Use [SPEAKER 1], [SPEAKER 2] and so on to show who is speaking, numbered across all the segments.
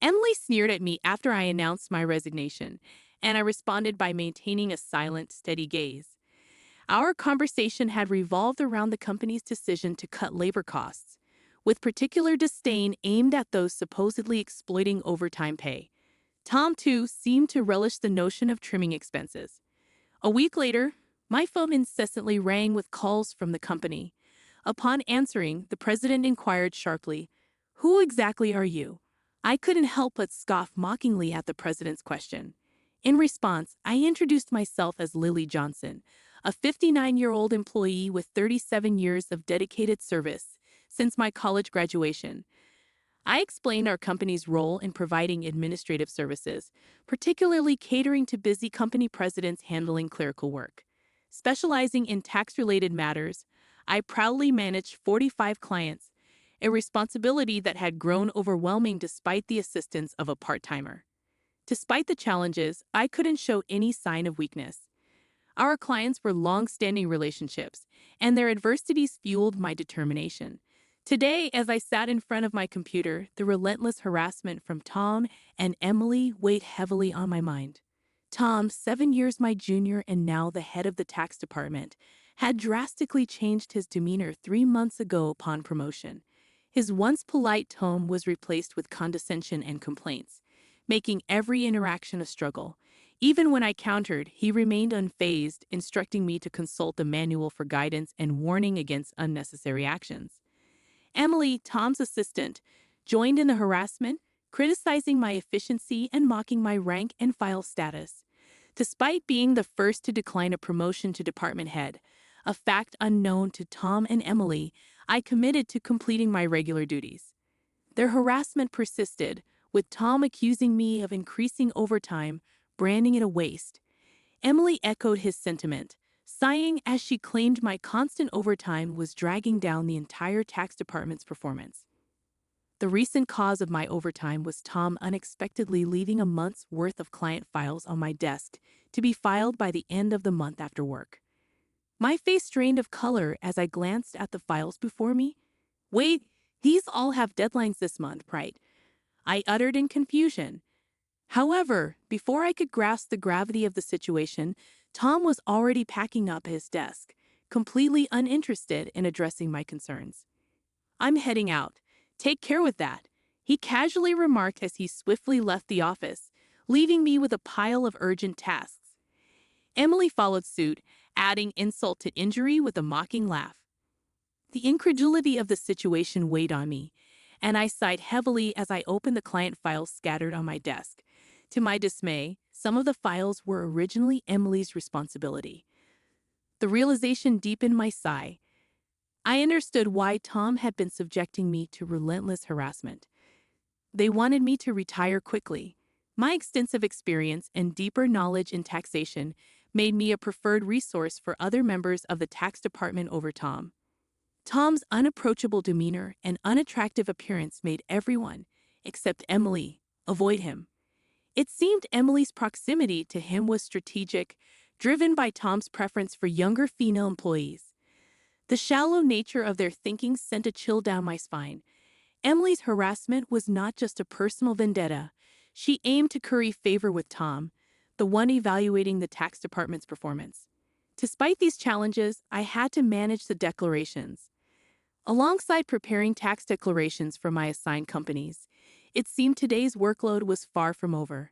[SPEAKER 1] Emily sneered at me after I announced my resignation, and I responded by maintaining a silent, steady gaze. Our conversation had revolved around the company's decision to cut labor costs, with particular disdain aimed at those supposedly exploiting overtime pay. Tom, too, seemed to relish the notion of trimming expenses. A week later, my phone incessantly rang with calls from the company. Upon answering, the president inquired sharply, "Who exactly are you?" I couldn't help but scoff mockingly at the president's question. In response, I introduced myself as Lily Johnson, a 59-year-old employee with 37 years of dedicated service since my college graduation. I explained our company's role in providing administrative services, particularly catering to busy company presidents handling clerical work. Specializing in tax-related matters, I proudly managed 45 clients, a responsibility that had grown overwhelming despite the assistance of a part-timer. Despite the challenges, I couldn't show any sign of weakness. Our clients were long-standing relationships, and their adversities fueled my determination. Today, as I sat in front of my computer, the relentless harassment from Tom and Emily weighed heavily on my mind. Tom, 7 years my junior and now the head of the tax department, had drastically changed his demeanor 3 months ago upon promotion. His once polite tone was replaced with condescension and complaints, making every interaction a struggle. Even when I countered, he remained unfazed, instructing me to consult the manual for guidance and warning against unnecessary actions. Emily, Tom's assistant, joined in the harassment, criticizing my efficiency and mocking my rank and file status. Despite being the first to decline a promotion to department head, a fact unknown to Tom and Emily, I committed to completing my regular duties. Their harassment persisted, with Tom accusing me of increasing overtime, branding it a waste. Emily echoed his sentiment, sighing as she claimed my constant overtime was dragging down the entire tax department's performance. The recent cause of my overtime was Tom unexpectedly leaving a month's worth of client files on my desk to be filed by the end of the month after work. My face drained of color as I glanced at the files before me. "Wait, these all have deadlines this month, right?" I uttered in confusion. However, before I could grasp the gravity of the situation, Tom was already packing up his desk, completely uninterested in addressing my concerns. "I'm heading out. Take care with that," he casually remarked as he swiftly left the office, leaving me with a pile of urgent tasks. Emily followed suit, adding insult to injury with a mocking laugh. The incredulity of the situation weighed on me, and I sighed heavily as I opened the client files scattered on my desk. To my dismay, some of the files were originally Emily's responsibility. The realization deepened my sigh. I understood why Tom had been subjecting me to relentless harassment. They wanted me to retire quickly. My extensive experience and deeper knowledge in taxation made me a preferred resource for other members of the tax department over Tom. Tom's unapproachable demeanor and unattractive appearance made everyone, except Emily, avoid him. It seemed Emily's proximity to him was strategic, driven by Tom's preference for younger female employees. The shallow nature of their thinking sent a chill down my spine. Emily's harassment was not just a personal vendetta. She aimed to curry favor with Tom, the one evaluating the tax department's performance. Despite these challenges, I had to manage the declarations. Alongside preparing tax declarations for my assigned companies, it seemed today's workload was far from over.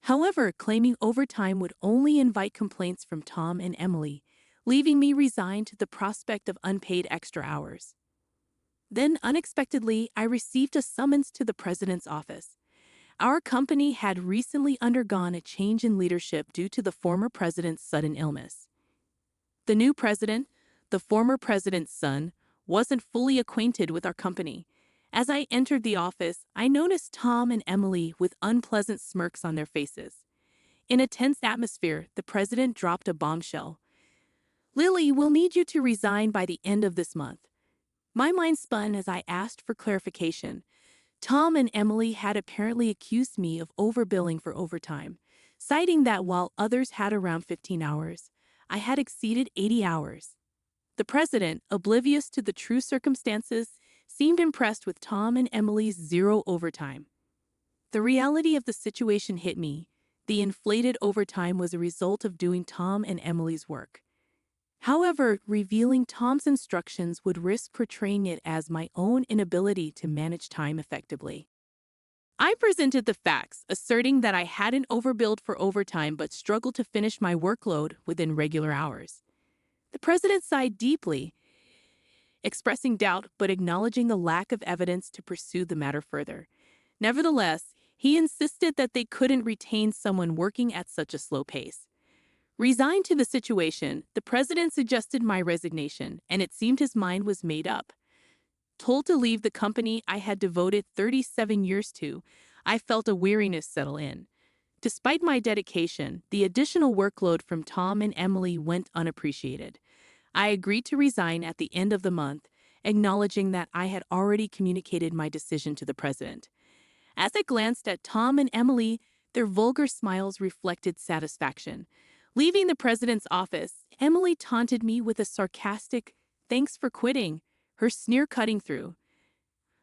[SPEAKER 1] However, claiming overtime would only invite complaints from Tom and Emily, leaving me resigned to the prospect of unpaid extra hours. Then, unexpectedly, I received a summons to the president's office. Our company had recently undergone a change in leadership due to the former president's sudden illness. The new president, the former president's son, wasn't fully acquainted with our company. As I entered the office, I noticed Tom and Emily with unpleasant smirks on their faces. In a tense atmosphere, the president dropped a bombshell. "Lily, we'll need you to resign by the end of this month." My mind spun as I asked for clarification. Tom and Emily had apparently accused me of overbilling for overtime, citing that while others had around 15 hours, I had exceeded 80 hours. The president, oblivious to the true circumstances, seemed impressed with Tom and Emily's zero overtime. The reality of the situation hit me. The inflated overtime was a result of doing Tom and Emily's work. However, revealing Tom's instructions would risk portraying it as my own inability to manage time effectively. I presented the facts, asserting that I hadn't overbilled for overtime but struggled to finish my workload within regular hours. The president sighed deeply, expressing doubt but acknowledging the lack of evidence to pursue the matter further. Nevertheless, he insisted that they couldn't retain someone working at such a slow pace. Resigned to the situation, the president suggested my resignation, and it seemed his mind was made up. Told to leave the company I had devoted 37 years to, I felt a weariness settle in. Despite my dedication, the additional workload from Tom and Emily went unappreciated. I agreed to resign at the end of the month, acknowledging that I had already communicated my decision to the president. As I glanced at Tom and Emily, their vulgar smiles reflected satisfaction. Leaving the president's office, Emily taunted me with a sarcastic, "Thanks for quitting," her sneer cutting through.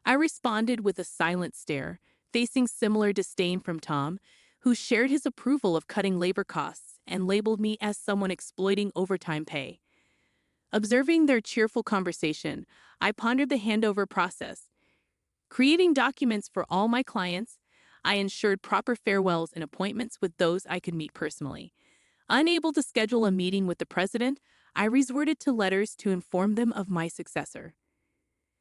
[SPEAKER 1] I responded with a silent stare, facing similar disdain from Tom, who shared his approval of cutting labor costs and labeled me as someone exploiting overtime pay. Observing their cheerful conversation, I pondered the handover process. Creating documents for all my clients, I ensured proper farewells and appointments with those I could meet personally. Unable to schedule a meeting with the president, I resorted to letters to inform them of my successor.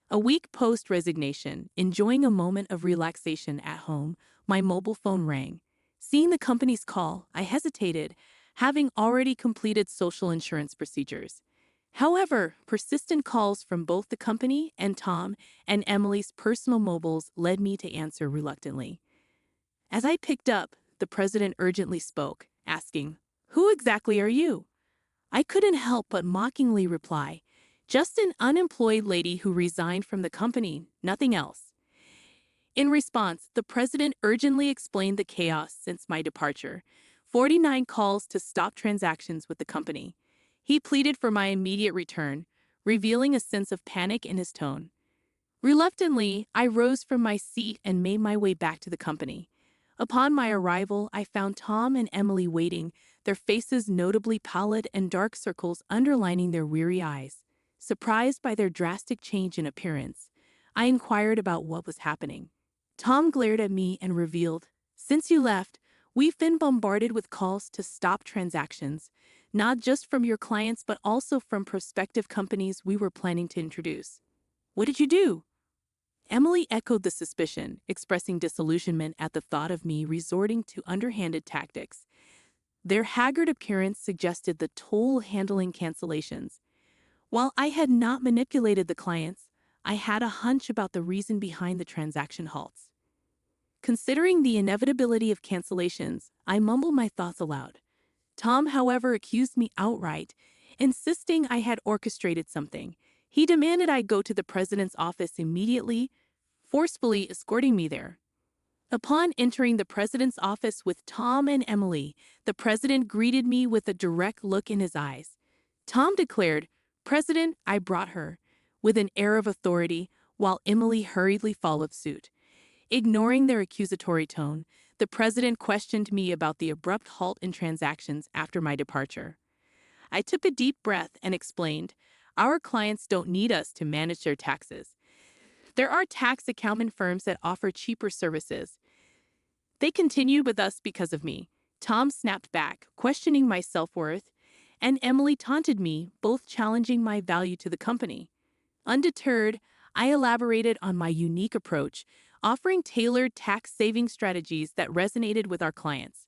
[SPEAKER 1] A week post-resignation, enjoying a moment of relaxation at home, my mobile phone rang. Seeing the company's call, I hesitated, having already completed social insurance procedures. However, persistent calls from both the company and Tom and Emily's personal mobiles led me to answer reluctantly. As I picked up, the president urgently spoke, asking, "Who exactly are you?" I couldn't help but mockingly reply, "Just an unemployed lady who resigned from the company, nothing else." In response, the president urgently explained the chaos since my departure, 49 calls to stop transactions with the company. He pleaded for my immediate return, revealing a sense of panic in his tone. Reluctantly, I rose from my seat and made my way back to the company. Upon my arrival, I found Tom and Emily waiting, their faces notably pallid and dark circles underlining their weary eyes. Surprised by their drastic change in appearance, I inquired about what was happening. Tom glared at me and revealed, "Since you left, we've been bombarded with calls to stop transactions, not just from your clients but also from prospective companies we were planning to introduce." "What did you do?" Emily echoed the suspicion, expressing disillusionment at the thought of me resorting to underhanded tactics. Their haggard appearance suggested the toll handling cancellations. While I had not manipulated the clients, I had a hunch about the reason behind the transaction halts. Considering the inevitability of cancellations, I mumbled my thoughts aloud. Tom, however, accused me outright, insisting I had orchestrated something. He demanded I go to the president's office immediately, forcefully escorting me there. Upon entering the president's office with Tom and Emily, the president greeted me with a direct look in his eyes. Tom declared, "President, I brought her," with an air of authority, while Emily hurriedly followed suit. Ignoring their accusatory tone, the president questioned me about the abrupt halt in transactions after my departure. I took a deep breath and explained, "Our clients don't need us to manage their taxes. There are tax accounting firms that offer cheaper services. They continued with us because of me." Tom snapped back, questioning my self-worth, and Emily taunted me, both challenging my value to the company. Undeterred, I elaborated on my unique approach, offering tailored tax-saving strategies that resonated with our clients.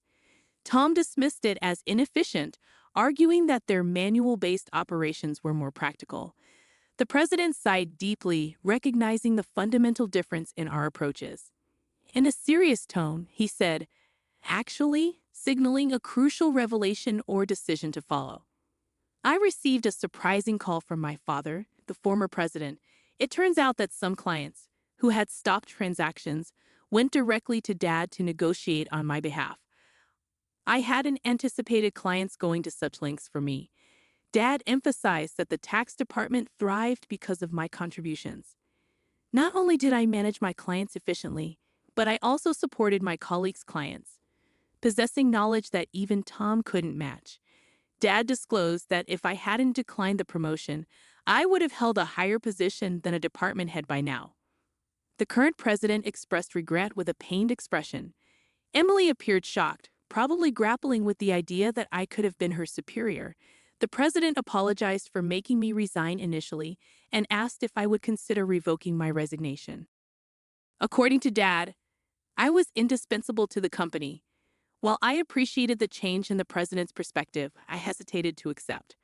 [SPEAKER 1] Tom dismissed it as inefficient, arguing that their manual-based operations were more practical. The president sighed deeply, recognizing the fundamental difference in our approaches. In a serious tone, he said, "Actually," signaling a crucial revelation or decision to follow. I received a surprising call from my father, the former president. It turns out that some clients, who had stopped transactions, went directly to Dad to negotiate on my behalf. I hadn't anticipated clients going to such lengths for me. Dad emphasized that the tax department thrived because of my contributions. Not only did I manage my clients efficiently, but I also supported my colleagues' clients, possessing knowledge that even Tom couldn't match. Dad disclosed that if I hadn't declined the promotion, I would have held a higher position than a department head by now. The current president expressed regret with a pained expression. Emily appeared shocked, probably grappling with the idea that I could have been her superior. The president apologized for making me resign initially and asked if I would consider revoking my resignation. According to Dad, I was indispensable to the company. While I appreciated the change in the president's perspective, I hesitated to accept.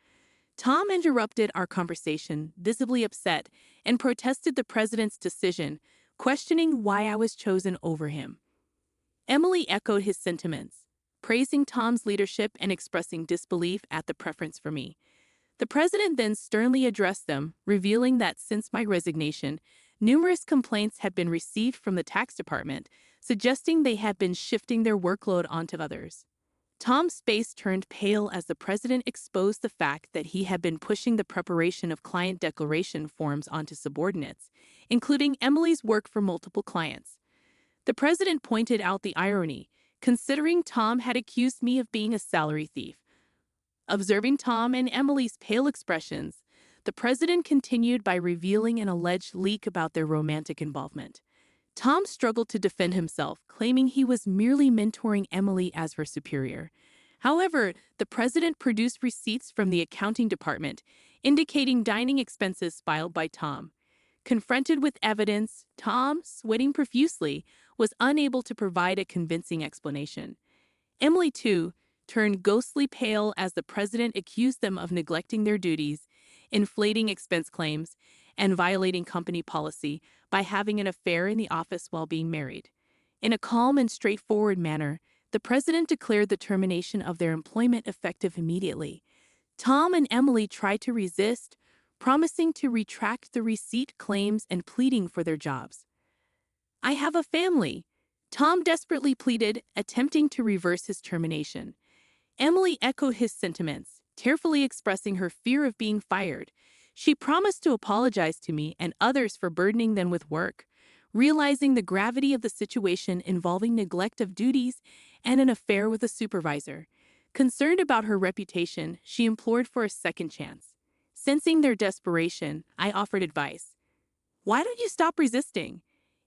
[SPEAKER 1] Tom interrupted our conversation, visibly upset, and protested the president's decision, questioning why I was chosen over him. Emily echoed his sentiments, praising Tom's leadership and expressing disbelief at the preference for me. The president then sternly addressed them, revealing that since my resignation, numerous complaints had been received from the tax department, suggesting they had been shifting their workload onto others. Tom's face turned pale as the president exposed the fact that he had been pushing the preparation of client declaration forms onto subordinates, including Emily's work for multiple clients. The president pointed out the irony, considering Tom had accused me of being a salary thief. Observing Tom and Emily's pale expressions, the president continued by revealing an alleged leak about their romantic involvement. Tom struggled to defend himself, claiming he was merely mentoring Emily as her superior. However, the president produced receipts from the accounting department, indicating dining expenses filed by Tom. Confronted with evidence, Tom, sweating profusely, was unable to provide a convincing explanation. Emily, too, turned ghostly pale as the president accused them of neglecting their duties, inflating expense claims, and violating company policy by having an affair in the office while being married. In a calm and straightforward manner, the president declared the termination of their employment effective immediately. Tom and Emily tried to resist, promising to retract the receipt claims and pleading for their jobs. "I have a family," Tom desperately pleaded, attempting to reverse his termination. Emily echoed his sentiments, tearfully expressing her fear of being fired. She promised to apologize to me and others for burdening them with work, realizing the gravity of the situation involving neglect of duties and an affair with a supervisor. Concerned about her reputation, she implored for a second chance. Sensing their desperation, I offered advice. "Why don't you stop resisting?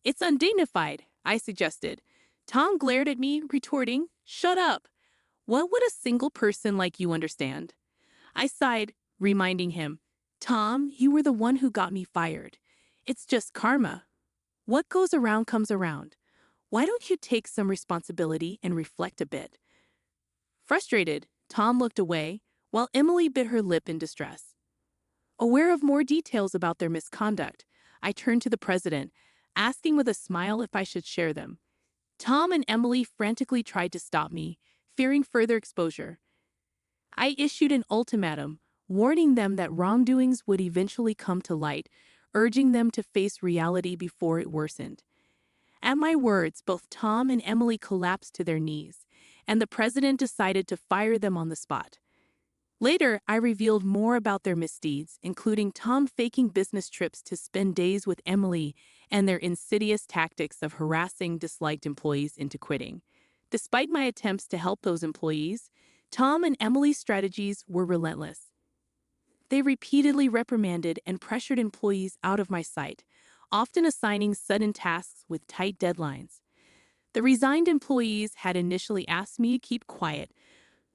[SPEAKER 1] It's undignified," I suggested. Tom glared at me, retorting, "Shut up. What would a single person like you understand?" I sighed, reminding him, "Tom, you were the one who got me fired. It's just karma. What goes around comes around. Why don't you take some responsibility and reflect a bit?" Frustrated, Tom looked away, while Emily bit her lip in distress. Aware of more details about their misconduct, I turned to the president, asking with a smile if I should share them. Tom and Emily frantically tried to stop me, fearing further exposure. I issued an ultimatum, warning them that wrongdoings would eventually come to light, urging them to face reality before it worsened. At my words, both Tom and Emily collapsed to their knees, and the president decided to fire them on the spot. Later, I revealed more about their misdeeds, including Tom faking business trips to spend days with Emily and their insidious tactics of harassing disliked employees into quitting. Despite my attempts to help those employees, Tom and Emily's strategies were relentless. They repeatedly reprimanded and pressured employees out of my sight, often assigning sudden tasks with tight deadlines. The resigned employees had initially asked me to keep quiet,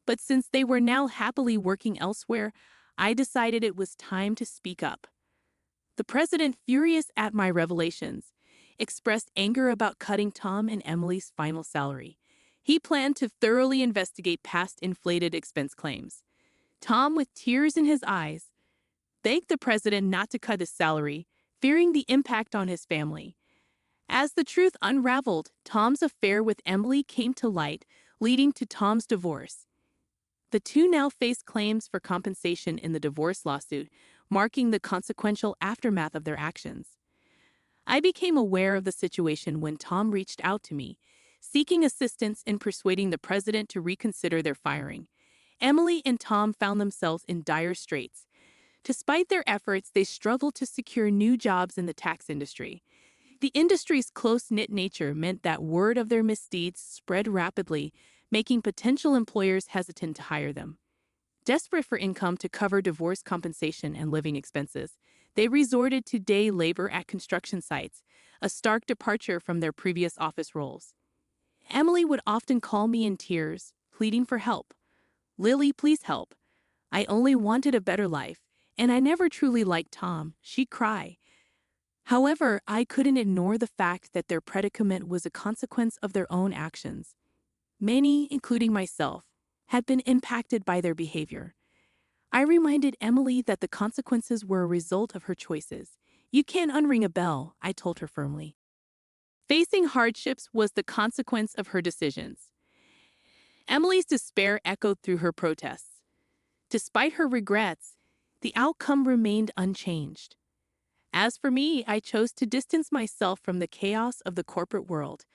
[SPEAKER 1] but since they were now happily working elsewhere, I decided it was time to speak up. The president, furious at my revelations, expressed anger about cutting Tom and Emily's final salary. He planned to thoroughly investigate past inflated expense claims. Tom, with tears in his eyes, begged the president not to cut his salary, fearing the impact on his family. As the truth unraveled, Tom's affair with Emily came to light, leading to Tom's divorce. The two now face claims for compensation in the divorce lawsuit, marking the consequential aftermath of their actions. I became aware of the situation when Tom reached out to me, seeking assistance in persuading the president to reconsider their firing. Emily and Tom found themselves in dire straits. Despite their efforts, they struggled to secure new jobs in the tax industry. The industry's close-knit nature meant that word of their misdeeds spread rapidly, making potential employers hesitant to hire them. Desperate for income to cover divorce compensation and living expenses, they resorted to day labor at construction sites, a stark departure from their previous office roles. Emily would often call me in tears, pleading for help. "Lily, please help. I only wanted a better life, and I never truly liked Tom," she'd cry. However, I couldn't ignore the fact that their predicament was a consequence of their own actions. Many, including myself, had been impacted by their behavior. I reminded Emily that the consequences were a result of her choices. "You can't unring a bell," I told her firmly. Facing hardships was the consequence of her decisions. Emily's despair echoed through her protests. Despite her regrets, the outcome remained unchanged. As for me, I chose to distance myself from the chaos of the corporate world.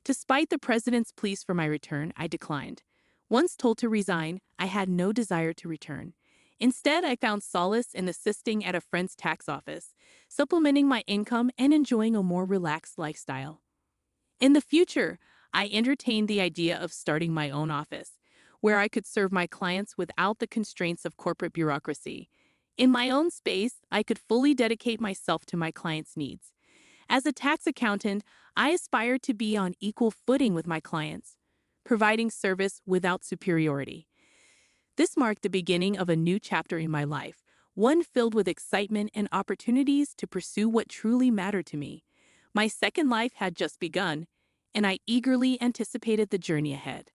[SPEAKER 1] Despite the president's pleas for my return, I declined. Once told to resign, I had no desire to return. Instead, I found solace in assisting at a friend's tax office, supplementing my income and enjoying a more relaxed lifestyle. In the future, I entertained the idea of starting my own office, where I could serve my clients without the constraints of corporate bureaucracy. In my own space, I could fully dedicate myself to my clients' needs. As a tax accountant, I aspired to be on equal footing with my clients, providing service without superiority. This marked the beginning of a new chapter in my life, one filled with excitement and opportunities to pursue what truly mattered to me. My second life had just begun, and I eagerly anticipated the journey ahead.